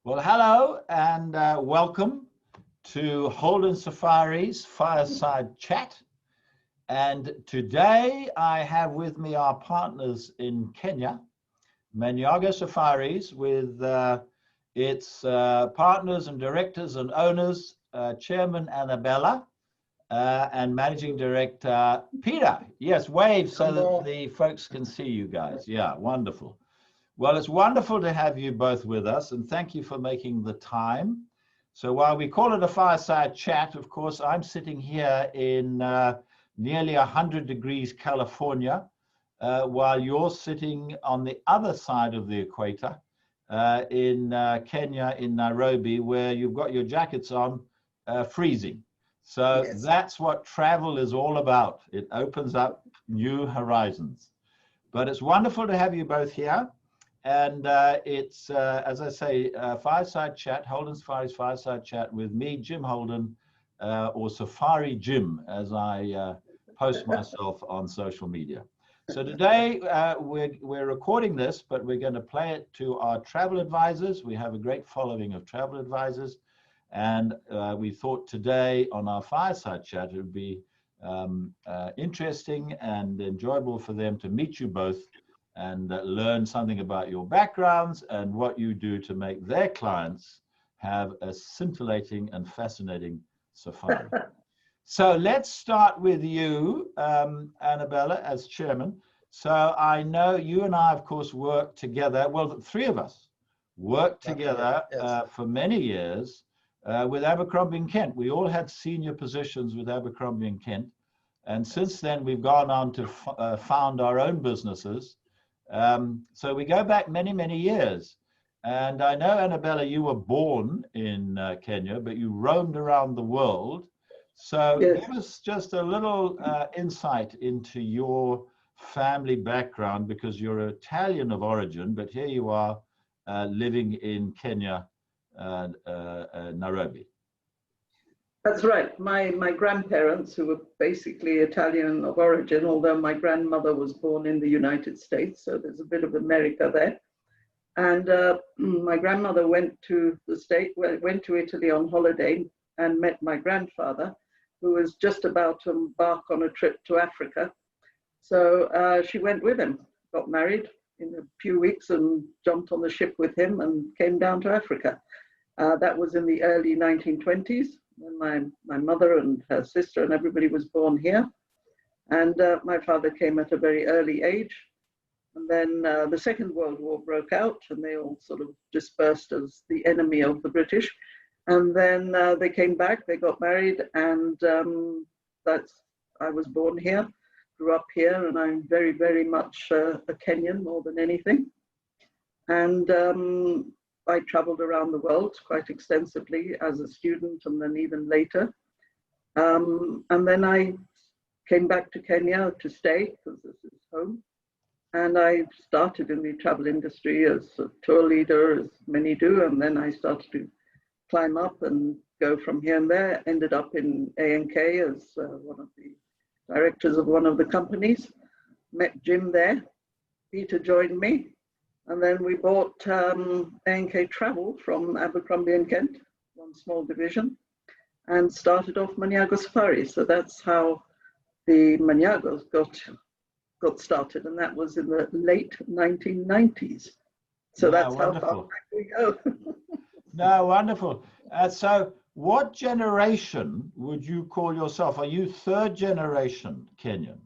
Well, hello and welcome to Holden Safari's Fireside Chat. And today I have with me our partners in Kenya, Manyago Safaris, with its partners and directors and owners, Chairman Annabella and Managing Director Peter. Yes, wave so that the folks can see you guys. Yeah, wonderful. Well, it's wonderful to have you both with us, and thank you for making the time. So while we call it a fireside chat, of course, I'm sitting here in nearly 100 degrees California, while you're sitting on the other side of the equator in Kenya, in Nairobi, where you've got your jackets on, freezing. So yes, that's what travel is all about. It opens up new horizons. But it's wonderful to have you both here. And it's, as I say, Fireside Chat, Holden Safari's Fireside Chat with me, Jim Holden, or Safari Jim, as I post myself on social media. So today we're recording this, but we're going to play it to our travel advisors. We have a great following of travel advisors. And we thought today on our Fireside Chat, it would be interesting and enjoyable for them to meet you both and learn something about your backgrounds and what you do to make their clients have a scintillating and fascinating safari. So let's start with you, Annabella, as chairman. So I know you and I, of course, worked together. Well, the three of us worked together for many years with Abercrombie & Kent. We all had senior positions with Abercrombie & Kent. And since then, we've gone on to found our own businesses. So we go back many, many years. And I know, Annabella, you were born in Kenya, but you roamed around the world. So give us just a little insight into your family background, because you're Italian of origin, but here you are living in Kenya, Nairobi. That's right. My grandparents, who were basically Italian of origin, although my grandmother was born in the United States, so there's a bit of America there. And my grandmother went to Italy on holiday and met my grandfather, who was just about to embark on a trip to Africa. So she went with him, got married in a few weeks and jumped on the ship with him and came down to Africa. That was in the early 1920s. When my mother and her sister and everybody was born here. And my father came at a very early age. And then the Second World War broke out and they all sort of dispersed as the enemy of the British. And then they came back, they got married, and I was born here, grew up here, and I'm very, very much a Kenyan more than anything. And I traveled around the world quite extensively as a student and then even later. And then I came back to Kenya to stay because this is home. And I started in the travel industry as a tour leader, as many do. And then I started to climb up and go from here and there. Ended up in A&K as one of the directors of one of the companies. Met Jim there. Peter joined me. And then we bought A&K Travel from Abercrombie & Kent, one small division, and started off Manyago Safari. So that's how the Manyagos got started, and that was in the late 1990s. So that's wonderful. How far back we go. No, wonderful. So what generation would you call yourself? Are you third generation Kenyan?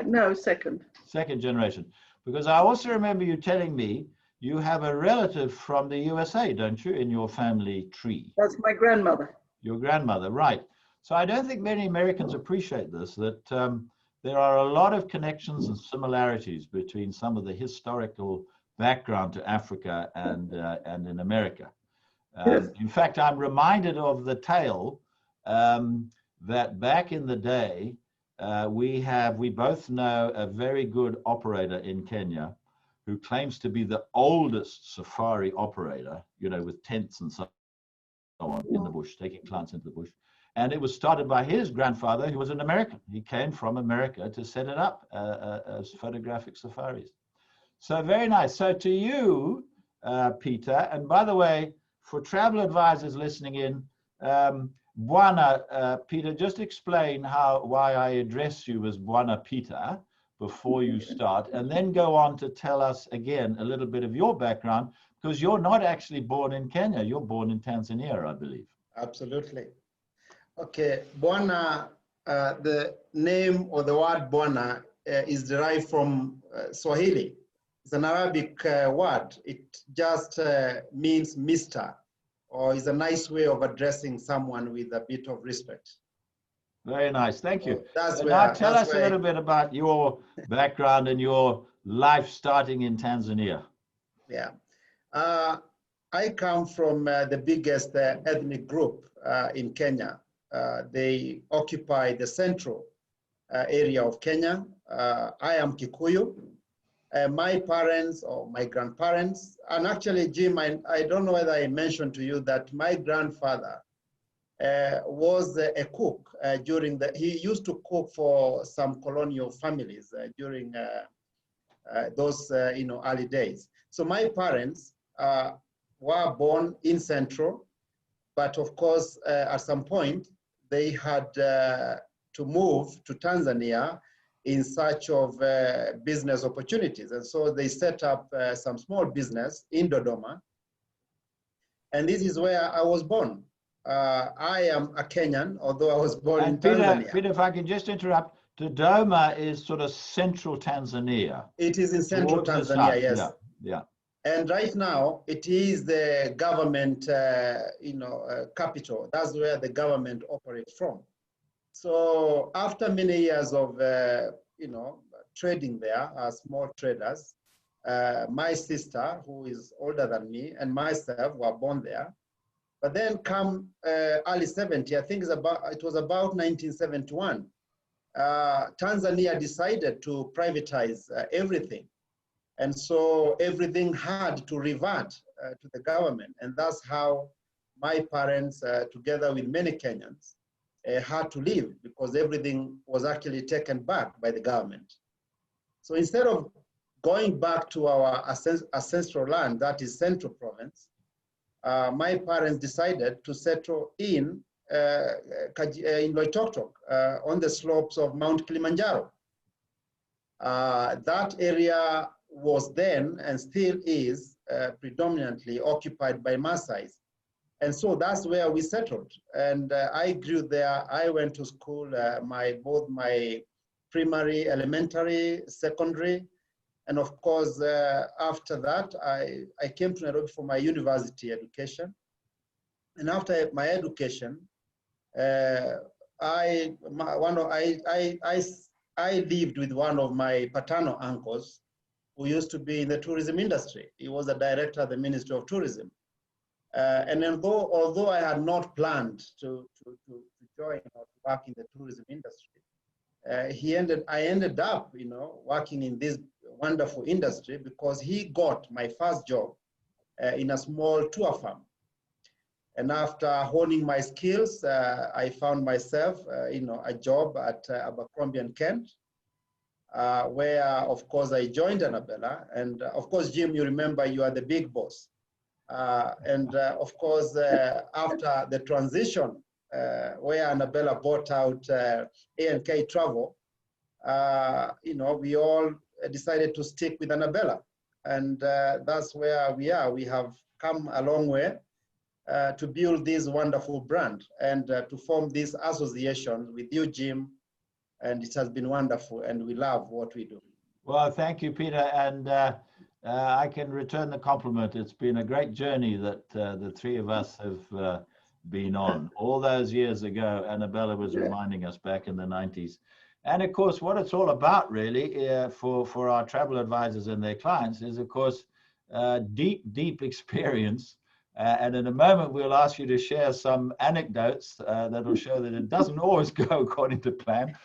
No, second. Second generation. Because I also remember you telling me you have a relative from the USA, don't you, in your family tree? That's my grandmother. Your grandmother, right. So I don't think many Americans appreciate this, that there are a lot of connections and similarities between some of the historical background to Africa and in America. Yes. In fact, I'm reminded of the tale that back in the day, we both know a very good operator in Kenya who claims to be the oldest safari operator, you know, with tents and so on in the bush, taking clients into the bush. And it was started by his grandfather, who was an American. He came from America to set it up as photographic safaris. So very nice. So to you, Peter. And by the way, for travel advisors listening in, Buona, Peter, just explain why I address you as Buona Peter before you start, and then go on to tell us again a little bit of your background, because you're not actually born in Kenya, you're born in Tanzania, I believe. Absolutely. Okay, Buona, the name or the word Buona is derived from Swahili. It's an Arabic word. It just means Mr., or is a nice way of addressing someone with a bit of respect. Very nice, thank you. So now tell us a little bit about your background and your life starting in Tanzania. Yeah, I come from the biggest ethnic group in Kenya. They occupy the central area of Kenya. I am Kikuyu. My parents or my grandparents, and actually, Jim, I don't know whether I mentioned to you that my grandfather was a cook he used to cook for some colonial families during those early days. So my parents were born in Central, but of course, at some point, they had to move to Tanzania in search of business opportunities. And so they set up some small business in Dodoma. And this is where I was born. I am a Kenyan, although I was born in Tanzania. Peter, if I can just interrupt, Dodoma is sort of central Tanzania. It is in central Tanzania, yes. Yeah, yeah. And right now, it is the government, capital. That's where the government operates from. So after many years of, trading there as small traders, my sister, who is older than me, and myself were born there. But then come early 70, I think it was about 1971, Tanzania decided to privatize everything. And so everything had to revert to the government. And that's how my parents, together with many Kenyans, had to leave, because everything was actually taken back by the government. So instead of going back to our ancestral land, that is Central Province, my parents decided to settle in Loitoktok, on the slopes of Mount Kilimanjaro. That area was then and still is predominantly occupied by Maasais. And so that's where we settled. And I grew there. I went to school, both my primary, elementary, secondary. And of course, after that, I came to Nairobi for my university education. And after my education, I lived with one of my paternal uncles who used to be in the tourism industry. He was the director of the Ministry of Tourism. And although I had not planned to join or to work in the tourism industry, I ended up, working in this wonderful industry, because he got my first job in a small tour firm. And after honing my skills, I found myself, a job at Abercrombie & Kent, where, of course, I joined Annabella. And of course, Jim, you remember you are the big boss. Of course, after the transition, where Annabella bought out A&K Travel, we all decided to stick with Annabella. And that's where we are. We have come a long way to build this wonderful brand and to form this association with you, Jim. And it has been wonderful, and we love what we do. Well, thank you, Peter. And I can return the compliment. It's been a great journey that the three of us have been on. All those years ago, Annabella was reminding us back in the 90s. And of course, what it's all about really for our travel advisors and their clients is, of course, deep experience. And in a moment, we'll ask you to share some anecdotes that will show that it doesn't always go according to plan,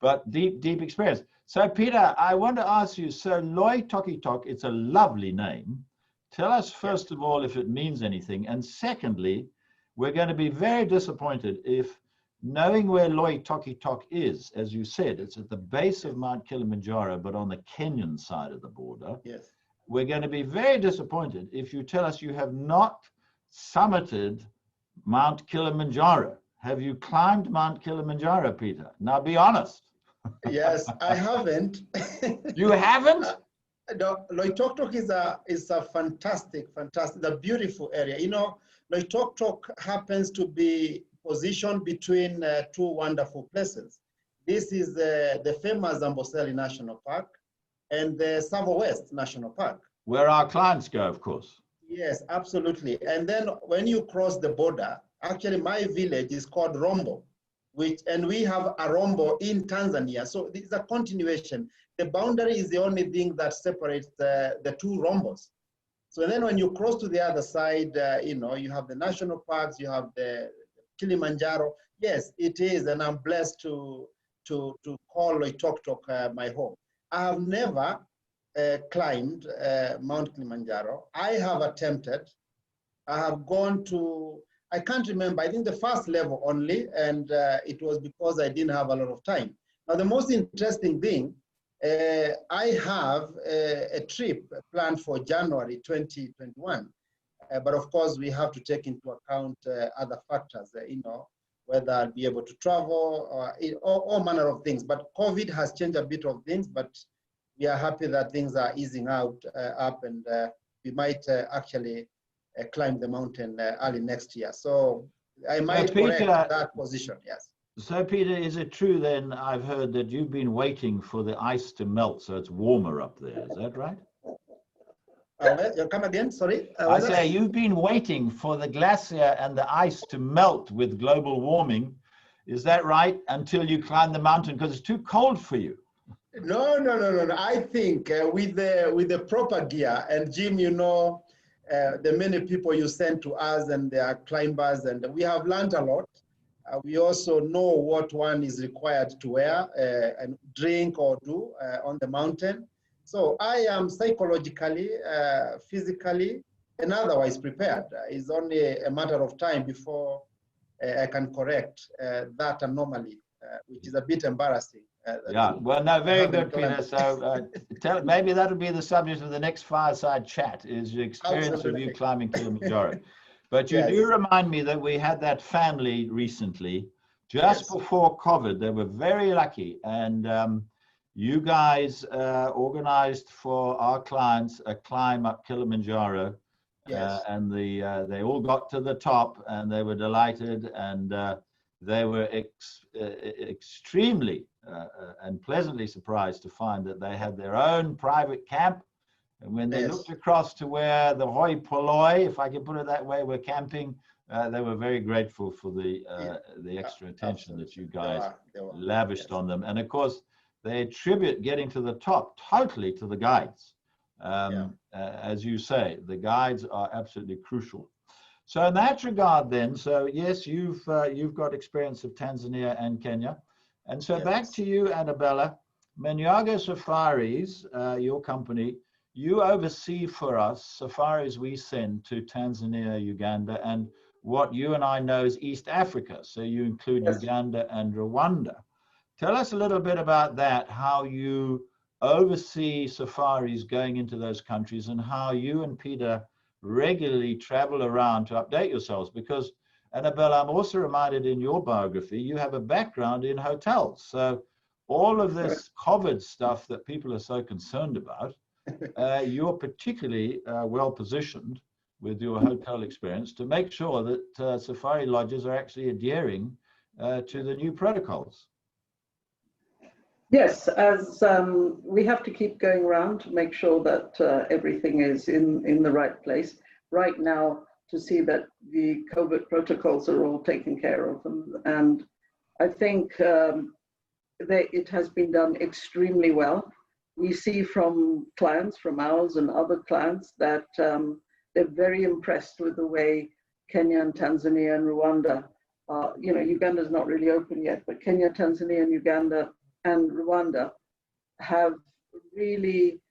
but deep experience. So, Peter, I want to ask you, so Loitoktok, it's a lovely name. Tell us, first of all, if it means anything. And secondly, we're going to be very disappointed if, knowing where Loitoktok is, as you said, it's at the base of Mount Kilimanjaro, but on the Kenyan side of the border. Yes. we're going to be very disappointed if you tell us you have not summited Mount Kilimanjaro. Have you climbed Mount Kilimanjaro, Peter? Now be honest. Yes, I haven't. You haven't? No, Loitoktok is a fantastic, a beautiful area. You know, Loitoktok happens to be positioned between two wonderful places. This is the famous Amboseli National Park and the Savo West National Park. Where our clients go, of course. Yes, absolutely. And then when you cross the border, actually my village is called Rombo, and we have a Rombo in Tanzania. So this is a continuation. The boundary is the only thing that separates the two Rombos. So then when you cross to the other side, you know, you have the national parks, you have the Kilimanjaro. Yes, it is, and I'm blessed to call Loitoktok my home. I have never climbed Mount Kilimanjaro. I have attempted. I have gone to, I can't remember, I think the first level only, and it was because I didn't have a lot of time. Now, the most interesting thing, I have a trip planned for January 2021. But of course, we have to take into account other factors, you know, whether I'll be able to travel or all manner of things. But COVID has changed a bit of things, but we are happy that things are easing out up, and we might actually climb the mountain early next year. So I might correct that position, yes. So Peter, is it true then, I've heard that you've been waiting for the ice to melt so it's warmer up there, is that right? Come again, sorry? I say you've been waiting for the glacier and the ice to melt with global warming, is that right, until you climb the mountain because it's too cold for you? No. I think with the proper gear, and Jim, you know, the many people you send to us, and they are climbers, and we have learned a lot. We also know what one is required to wear and drink or do on the mountain. So I am psychologically, physically, and otherwise prepared. It's only a matter of time before I can correct that anomaly, which is a bit embarrassing. Yeah, well, no, very good, Peter. So maybe that'll be the subject of the next Fireside Chat, is your experience of you climbing Kilimanjaro. But you do remind me that we had that family recently, just before COVID. They were very lucky, and you guys organized for our clients a climb up Kilimanjaro, and they all got to the top, and they were delighted, and they were extremely and pleasantly surprised to find that they had their own private camp. And when they looked across to where the hoi polloi, if I can put it that way, were camping, they were very grateful for the extra attention that you guys lavished on them. And of course, they attribute getting to the top totally to the guides. As you say, the guides are absolutely crucial. So in that regard then, so yes, you've got experience of Tanzania and Kenya. And so back to you, Annabella, Manyago Safaris, your company, you oversee for us safaris we send to Tanzania, Uganda, and what you and I know is East Africa. So you include Uganda and Rwanda. Tell us a little bit about that, how you oversee safaris going into those countries, and how you and Peter regularly travel around to update yourselves. Because, Annabella, I'm also reminded in your biography, you have a background in hotels. So all of this COVID stuff that people are so concerned about, you're particularly well positioned with your hotel experience to make sure that safari lodges are actually adhering to the new protocols. Yes, as we have to keep going around to make sure that everything is in the right place. Right now, to see that the COVID protocols are all taken care of. And I think it has been done extremely well. We see from clients, from ours and other clients, that they're very impressed with the way Kenya and Tanzania and Rwanda, you know, Uganda's not really open yet, but Kenya, Tanzania and Uganda and Rwanda have really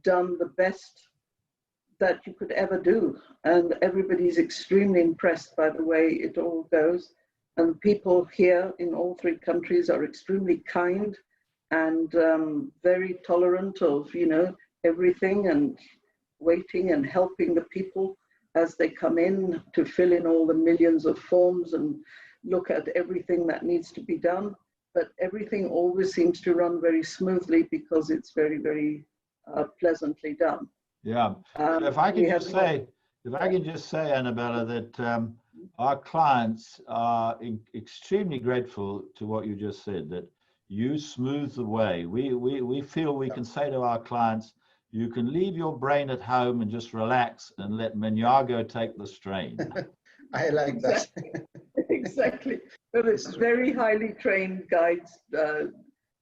done the best that you could ever do. And everybody's extremely impressed by the way it all goes. And people here in all three countries are extremely kind and very tolerant of, you know, everything. And waiting and helping the people as they come in to fill in all the millions of forms and look at everything that needs to be done. But everything always seems to run very smoothly because it's very, very pleasantly done. Yeah. So if I can just say, Annabella, that our clients are extremely grateful to what you just said, that you smooth the way. We feel we can say to our clients, you can leave your brain at home and just relax and let Maniago take the strain. I like that. Exactly. But it's very highly trained guides.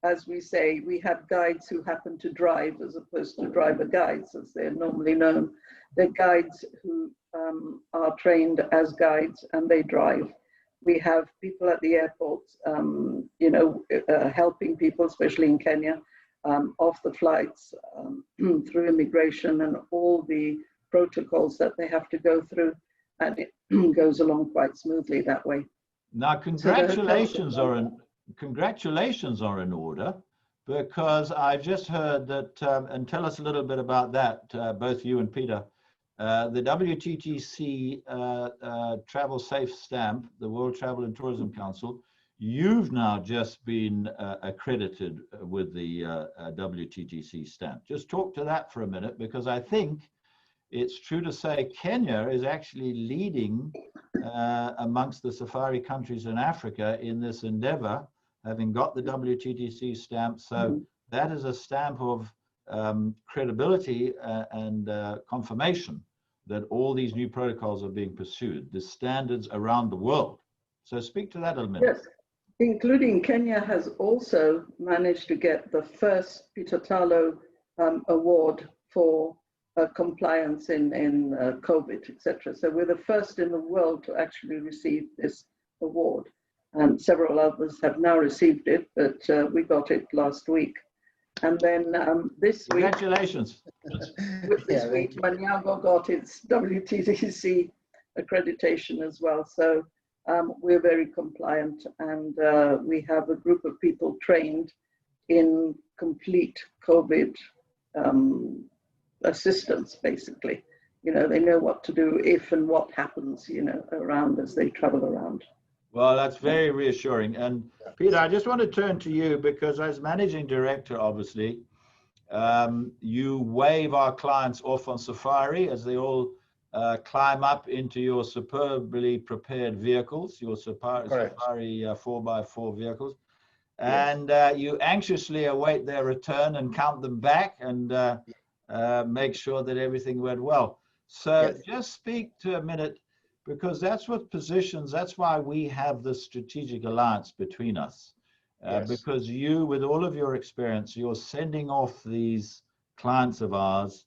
As we say, we have guides who happen to drive as opposed to driver guides, as they're normally known. They're guides who are trained as guides and they drive. We have people at the airports, helping people, especially in Kenya, off the flights, through immigration and all the protocols that they have to go through. And it goes along quite smoothly that way. Now, congratulations are in order, because I've just heard that, and tell us a little bit about that, both you and Peter. The WTTC Travel Safe Stamp, the World Travel and Tourism Council, you've now just been accredited with the WTTC stamp. Just talk to that for a minute, because I think it's true to say Kenya is actually leading amongst the safari countries in Africa in this endeavor, having got the WTTC stamp. So that is a stamp of credibility and confirmation that all these new protocols are being pursued, the standards around the world. So speak to that a minute. Yes, including Kenya has also managed to get the first Peter Talo award for compliance in COVID, etc. So we're the first in the world to actually receive this award. And several others have now received it, but we got it last week. And then this week, congratulations. This week, Maniago got its WTTC accreditation as well. So we're very compliant, and we have a group of people trained in complete COVID assistance, basically. They know what to do if and what happens, around as they travel around. Well, that's very reassuring. And Peter, I just want to turn to you, because as managing director, obviously, you wave our clients off on safari as they all climb up into your superbly prepared vehicles, your safari 4x4 vehicles. And you anxiously await their return and count them back and make sure that everything went well. So just speak to a minute, because that's what positions, that's why we have this strategic alliance between us. Because you, with all of your experience, you're sending off these clients of ours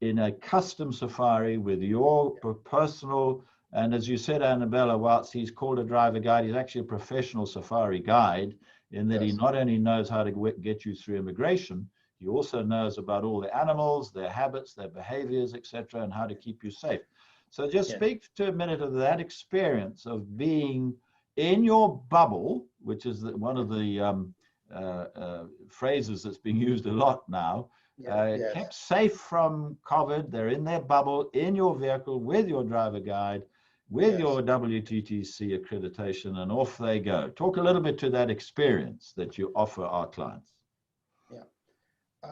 in a custom safari with your personal, and as you said, Annabella, whilst he's called a driver guide, he's actually a professional safari guide, in that he not only knows how to get you through immigration, he also knows about all the animals, their habits, their behaviors, etc., and how to keep you safe. So just speak to a minute of that experience of being in your bubble, which is one of the phrases that's being used a lot now, kept safe from COVID. They're in their bubble, in your vehicle, with your driver guide, with your WTTC accreditation, and off they go. Talk a little bit to that experience that you offer our clients.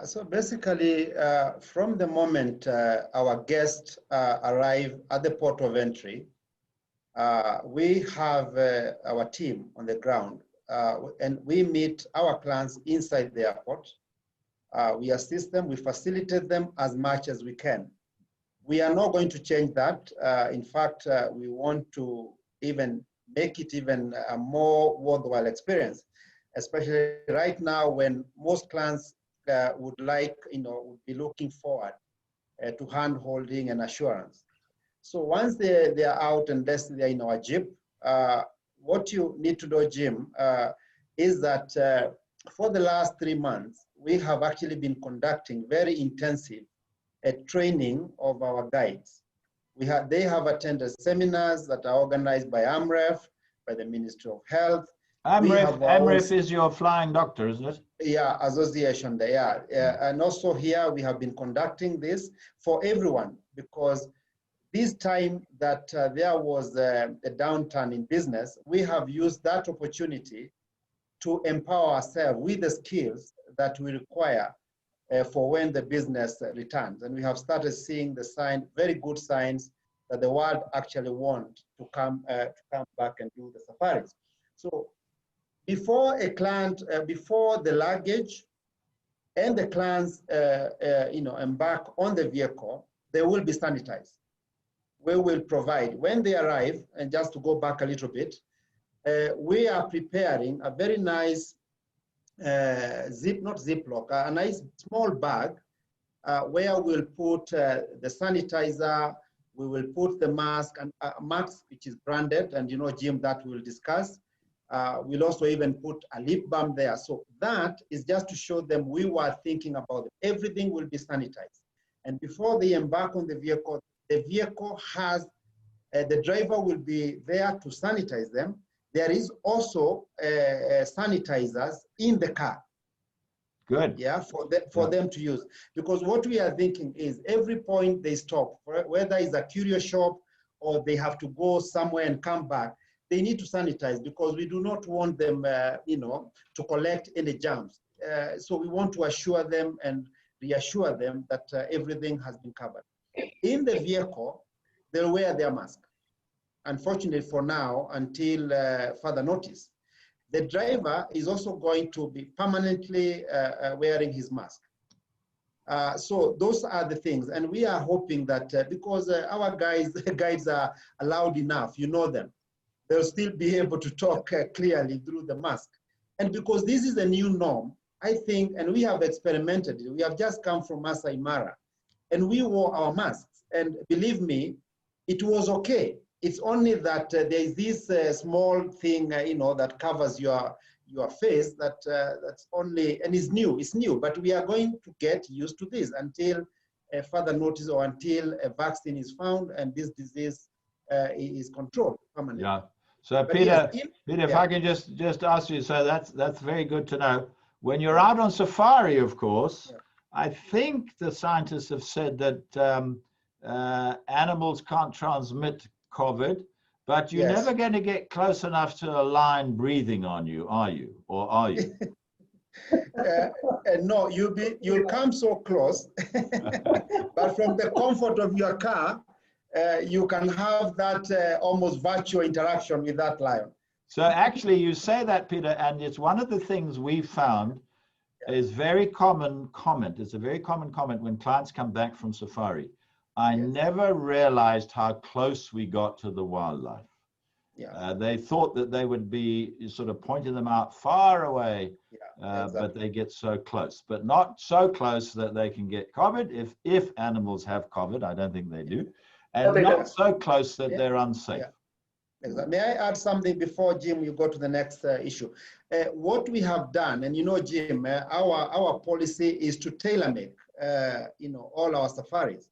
So basically, from the moment our guests arrive at the port of entry, we have our team on the ground, and we meet our clients inside the airport. We assist them, we facilitate them as much as we can. We are not going to change that. In fact, we want to even make it even a more worthwhile experience, especially right now when most clients would be looking forward to hand-holding and assurance. So once they are out and they're in our Jeep, what you need to do, Jim, is that for the last 3 months, we have actually been conducting very intensive training of our guides. They have attended seminars that are organized by AMREF, by the Ministry of Health. AMREF is your flying doctor, isn't it? Yeah, association there. Yeah. And also here we have been conducting this for everyone, because this time that there was a downturn in business, we have used that opportunity to empower ourselves with the skills that we require for when the business returns. And we have started seeing the very good signs that the world actually want to come back and do the safaris. So before a client, before the luggage and the clients embark on the vehicle, they will be sanitized. We will provide, when they arrive, and just to go back a little bit, we are preparing a very nice not Ziploc, a nice small bag where we'll put the sanitizer, we will put the mask, and mask which is branded, and Jim, that we'll discuss. We'll also even put a lip balm there. So that is just to show them we were thinking about it. Everything will be sanitized. And before they embark on the vehicle has, the driver will be there to sanitize them. There is also sanitizers in the car. Good. Yeah, for them to use. Because what we are thinking is every point they stop, whether it's a curio shop or they have to go somewhere and come back, they need to sanitize, because we do not want them, to collect any germs. So we want to assure them and reassure them that everything has been covered. In the vehicle, they'll wear their mask. Unfortunately for now, until further notice. The driver is also going to be permanently wearing his mask. So those are the things. And we are hoping that because our guides are loud enough, them, they'll still be able to talk clearly through the mask. And because this is a new norm, I think, and we have experimented, we have just come from Masai Mara, and we wore our masks. And believe me, it was okay. It's only that there is this small thing, that covers your face. That's only, and it's new. But we are going to get used to this until further notice, or until a vaccine is found and this disease is controlled permanently. Yeah. So But Peter, yes, if I can just ask you, so that's very good to know. When you're out on safari, of course, I think the scientists have said that animals can't transmit COVID, but you're never going to get close enough to a lion breathing on you, are you? Or are you? No, you'll come so close, but from the comfort of your car, you can have that almost virtual interaction with that lion. So actually, you say that, Peter, and it's one of the things we found is very common comment. It's a very common comment when clients come back from safari. I never realized how close we got to the wildlife. They thought that they would be sort of pointing them out far away, but they get so close, but not so close that they can get COVID. If animals have COVID, I don't think they do, and not so close that they're unsafe. Exactly. May I add something before, Jim, you go to the next issue? What we have done, and Jim, our policy is to tailor-make, all our safaris.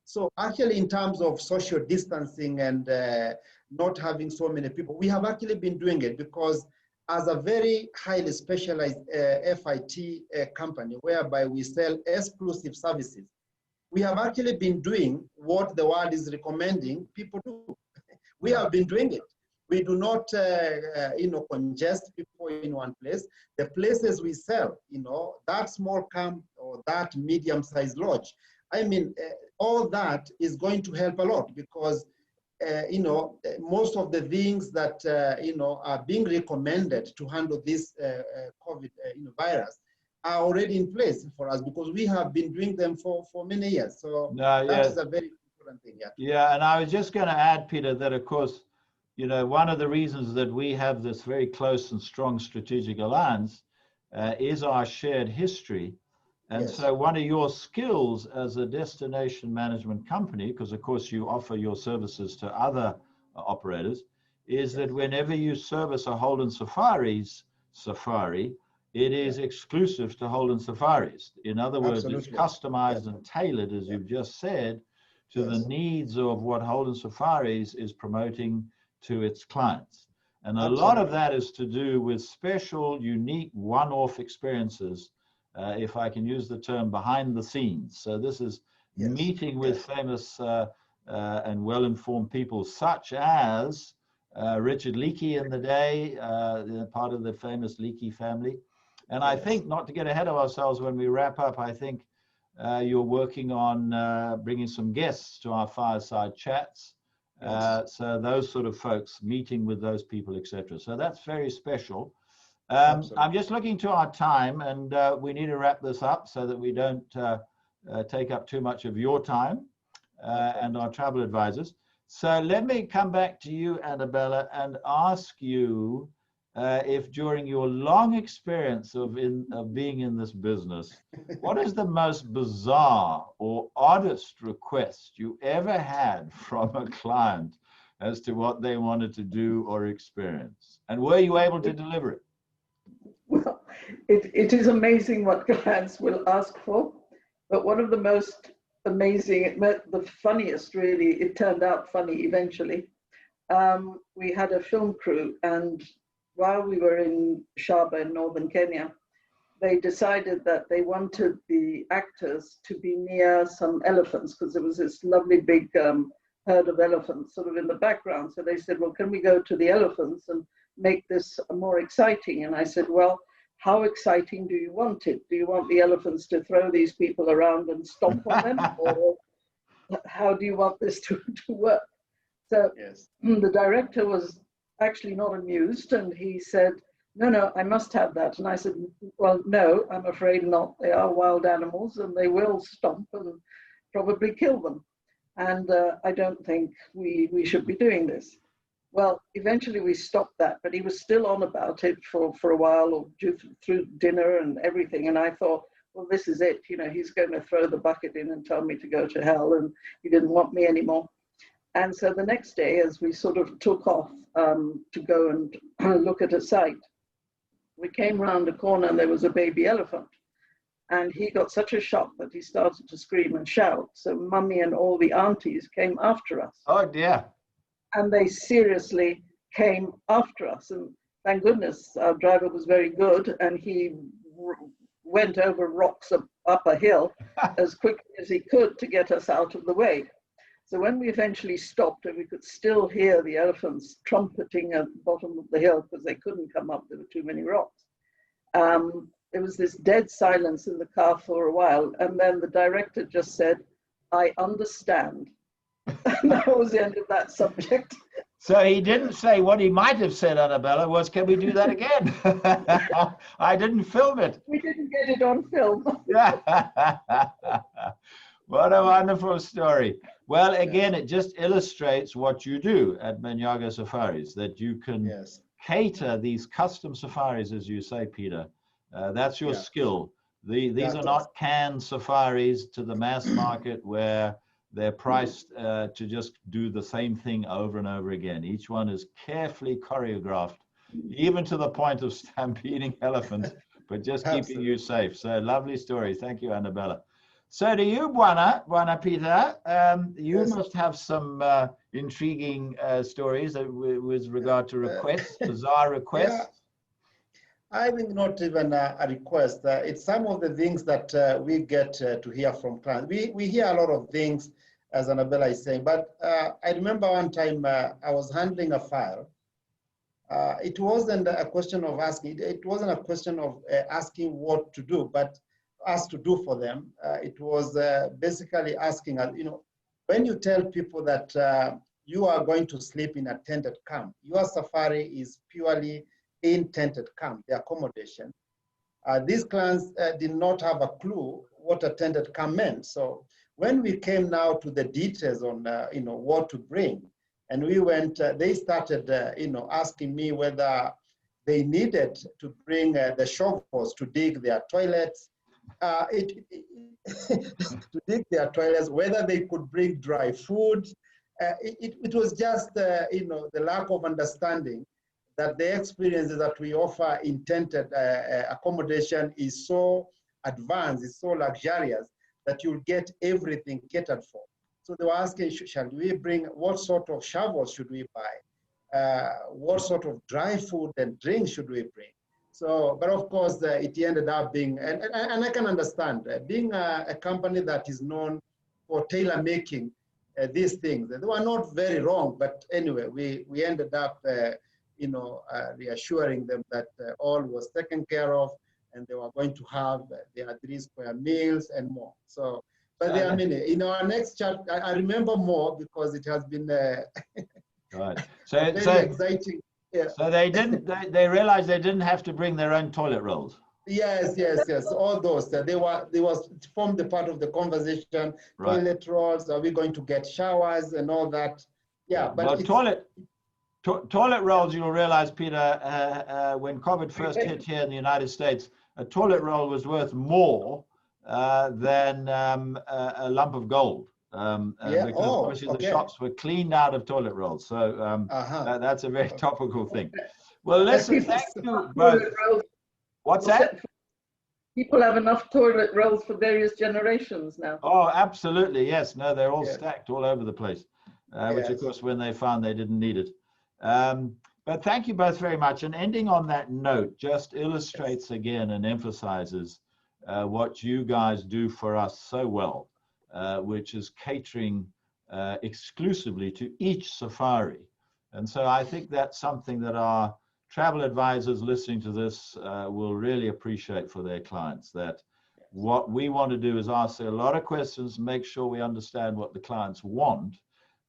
So actually, in terms of social distancing and not having so many people, we have actually been doing it because as a very highly specialized FIT company, whereby we sell exclusive services, we have actually been doing what the world is recommending people do. We have been doing it. We do not, congest people in one place. The places we sell, that small camp or that medium-sized lodge, I mean, all that is going to help a lot because, most of the things that, are being recommended to handle this COVID virus are already in place for us because we have been doing them for many years. So that is a very important thing. Yeah, and I was just going to add, Peter, that of course, one of the reasons that we have this very close and strong strategic alliance is our shared history. And so one of your skills as a destination management company, because of course you offer your services to other operators, is that whenever you service a Holden safari, it is exclusive to Holden Safaris. In other words, it's customized and tailored, as you've just said, to the needs of what Holden Safaris is promoting to its clients. And a lot of that is to do with special, unique, one-off experiences, if I can use the term, behind the scenes. So this is meeting with famous and well-informed people such as Richard Leakey in the day, part of the famous Leakey family. And I think, not to get ahead of ourselves when we wrap up, I think you're working on bringing some guests to our fireside chats. So those sort of folks, meeting with those people, etc. So that's very special. I'm just looking to our time, and we need to wrap this up so that we don't take up too much of your time and our travel advisors. So let me come back to you, Annabella, and ask you if during your long experience of being in this business, what is the most bizarre or oddest request you ever had from a client as to what they wanted to do or experience? And were you able to deliver it? Well, it is amazing what clients will ask for, but one of the most amazing, the funniest really, it turned out funny eventually. We had a film crew, and while we were in Shaba in northern Kenya, they decided that they wanted the actors to be near some elephants, because there was this lovely big herd of elephants sort of in the background. So they said, well, can we go to the elephants and make this more exciting? And I said, well, how exciting do you want it? Do you want the elephants to throw these people around and stomp on them? Or how do you want this to work? So the director was actually not amused, and he said, no, I must have that. And I said, well, no, I'm afraid not. They are wild animals, and they will stomp and probably kill them. And I don't think we should be doing this. Well, eventually we stopped that, but he was still on about it for a while, or through dinner and everything. And I thought, well, this is it. You know, he's going to throw the bucket in and tell me to go to hell, and he didn't want me anymore. And so the next day, as we sort of took off to go and look at a site, we came round a corner and there was a baby elephant. And he got such a shock that he started to scream and shout. So Mummy and all the aunties came after us. Oh, dear. And they seriously came after us. And thank goodness our driver was very good, and he went over rocks up a hill as quickly as he could to get us out of the way. So when we eventually stopped, and we could still hear the elephants trumpeting at the bottom of the hill because they couldn't come up, there were too many rocks. There was this dead silence in the car for a while, and then the director just said, I understand. And that was the end of that subject. So he didn't say what he might have said, Annabella, was, can we do that again? I didn't film it. We didn't get it on film. What a wonderful story. Well, again, it just illustrates what you do at Manyaga Safaris, that you can cater these custom safaris, as you say, Peter. That's your skill. These are not canned safaris to the mass market where they're priced to just do the same thing over and over again. Each one is carefully choreographed, even to the point of stampeding elephants, but just keeping you safe. So lovely story. Thank you, Annabella. So to you, Bwana Peter, you must have some intriguing stories with regard to requests, bizarre requests. I think not even a request. It's some of the things that we get to hear from clients. We hear a lot of things, as Annabella is saying, but I remember one time I was handling a file. It wasn't a question of asking, it wasn't a question of asking what to do, but us to do for them. It was basically asking, when you tell people that you are going to sleep in a tented camp, your safari is purely in tented camp, the accommodation. These clients did not have a clue what a tented camp meant. So when we came now to the details on what to bring, and we went, they started asking me whether they needed to bring the shovels to dig their toilets, to dig their toilets, whether they could bring dry food. It was just the lack of understanding that the experiences that we offer in tented accommodation is so advanced, is so luxurious that you'll get everything catered for. So they were asking, shall we bring, what sort of shovels should we buy? what sort of dry food and drinks should we bring? So, but of course, it ended up being, and I can understand, being a company that is known for tailor making these things. They were not very wrong, but anyway, we ended up, reassuring them that all was taken care of, and they were going to have their 3 square meals and more. So, but there are many. In our next chat, I remember more because it has been right. very exciting. Yeah. So they realized they didn't have to bring their own toilet rolls. Yes. All those. They formed the part of the conversation. Right. Toilet rolls. Are we going to get showers and all that? Yeah, but well, toilet rolls. You'll realize, Peter, when COVID first hit here in the United States, a toilet roll was worth more than a lump of gold. Because obviously the shops were cleaned out of toilet rolls. So that's a very topical thing. Well, listen, thank you both. What's that? People have enough toilet rolls for various generations now. Oh, absolutely. Yes. No, they're all stacked all over the place, which of course, when they found they didn't need it. But thank you both very much. And ending on that note just illustrates again and emphasizes what you guys do for us so well, which is catering exclusively to each safari. And so I think that's something that our travel advisors listening to this will really appreciate for their clients, that what we want to do is ask a lot of questions, make sure we understand what the clients want,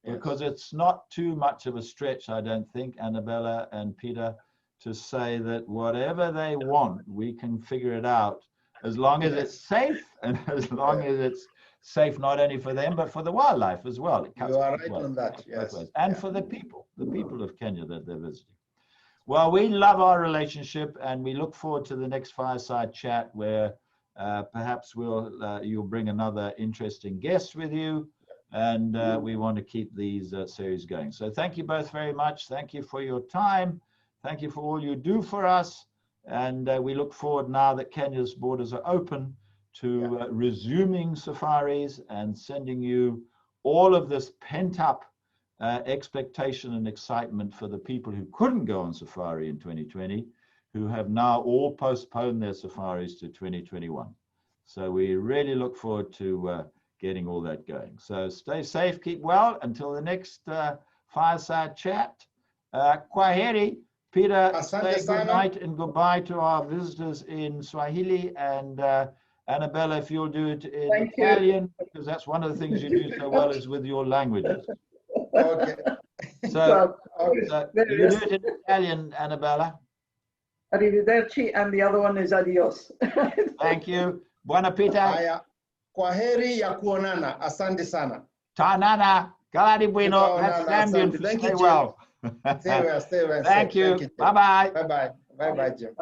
because it's not too much of a stretch, I don't think, Annabella and Peter, to say that whatever they want, we can figure it out, as long as it's safe and as long as it's safe not only for them, but for the wildlife as well. You are right on that, yes. And for the people of Kenya that they're visiting. Well, we love our relationship, and we look forward to the next Fireside Chat, where perhaps you'll bring another interesting guest with you, and we want to keep these series going. So thank you both very much. Thank you for your time. Thank you for all you do for us. And we look forward, now that Kenya's borders are open, to resuming safaris and sending you all of this pent-up expectation and excitement for the people who couldn't go on safari in 2020, who have now all postponed their safaris to 2021. So we really look forward to getting all that going. So stay safe, keep well, until the next Fireside Chat. Kwaheri. Peter, say good night and goodbye to our visitors in Swahili, and Annabella, if you'll do it in Italian, because that's one of the things you do so well is with your languages. Okay. So you do it in Italian, Annabella. Arrivederci, and the other one is adios. Thank you. Buon appetito. Kwaheri ya kuonana. Asante sana. Tanana. Galadi bueno. That's Zambian. Stay well. Stay well. Thank you. Bye-bye. Bye-bye. Bye-bye, Jim.